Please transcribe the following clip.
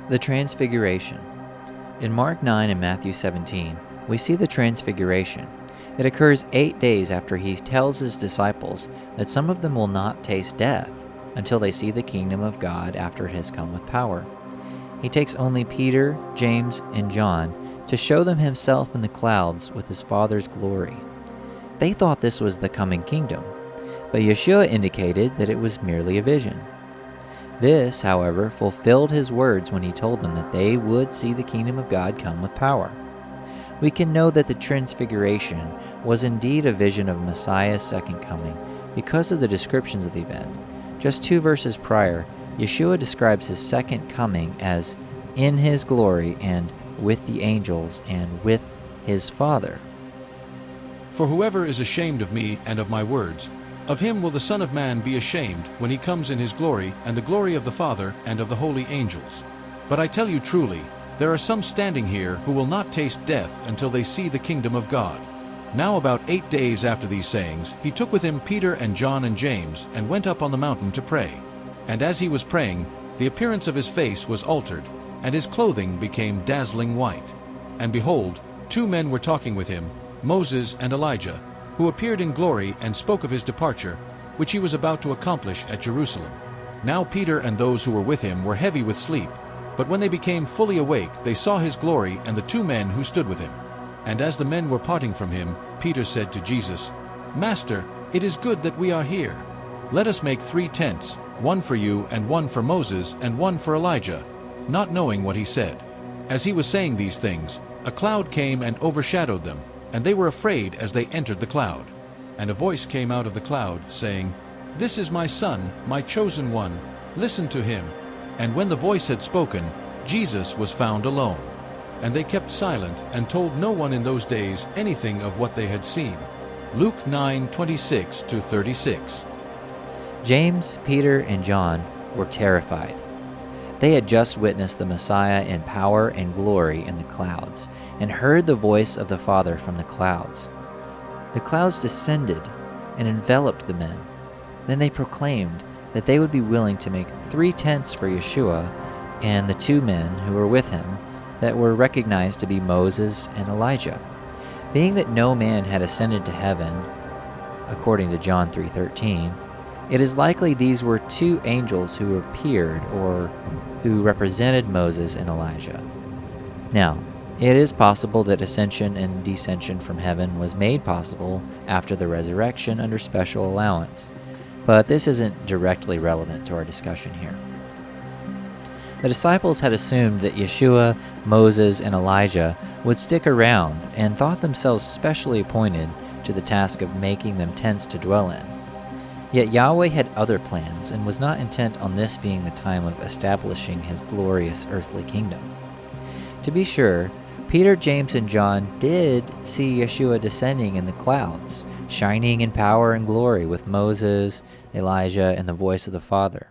The Transfiguration. In Mark 9 and Matthew 17, we see the Transfiguration. It occurs 8 days after he tells his disciples that some of them will not taste death until they see the kingdom of God after it has come with power. He takes only Peter, James, and John to show them himself in the clouds with his Father's glory. They thought this was the coming kingdom, but Yeshua indicated that it was merely a vision. This, however, fulfilled his words when he told them that they would see the kingdom of God come with power. We can know that the Transfiguration was indeed a vision of Messiah's second coming because of the descriptions of the event. Just 2 verses prior, Yeshua describes his second coming as in his glory and with the angels and with his Father. For whoever is ashamed of me and of my words, of him will the Son of Man be ashamed when he comes in his glory and the glory of the Father and of the holy angels. But I tell you truly, there are some standing here who will not taste death until they see the kingdom of God. Now about 8 days after these sayings, he took with him Peter and John and James, and went up on the mountain to pray. And as he was praying, the appearance of his face was altered, and his clothing became dazzling white. And behold, 2 men were talking with him, Moses and Elijah, who appeared in glory and spoke of his departure, which he was about to accomplish at Jerusalem. Now Peter and those who were with him were heavy with sleep, but when they became fully awake, they saw his glory and the 2 men who stood with him. And as the men were parting from him, Peter said to Jesus, "Master, it is good that we are here. Let us make 3 tents, one for you and one for Moses and one for Elijah," not knowing what he said. As he was saying these things, a cloud came and overshadowed them, and they were afraid as they entered the cloud. And a voice came out of the cloud, saying, "This is my Son, my chosen one. Listen to him." And when the voice had spoken, Jesus was found alone. And they kept silent and told no one in those days anything of what they had seen. Luke 9:26-36. James, Peter, and John were terrified. They had just witnessed the Messiah in power and glory in the clouds, and heard the voice of the Father from the clouds. The clouds descended and enveloped the men. Then they proclaimed that they would be willing to make 3 tents for Yeshua and the 2 men who were with him that were recognized to be Moses and Elijah. Being that no man had ascended to heaven, according to John 3:13, it is likely these were 2 angels who appeared or who represented Moses and Elijah. Now, it is possible that ascension and descension from heaven was made possible after the resurrection under special allowance, but this isn't directly relevant to our discussion here. The disciples had assumed that Yeshua, Moses, and Elijah would stick around and thought themselves specially appointed to the task of making them tents to dwell in. Yet Yahweh had other plans and was not intent on this being the time of establishing his glorious earthly kingdom. To be sure, Peter, James, and John did see Yeshua descending in the clouds, shining in power and glory with Moses, Elijah, and the voice of the Father.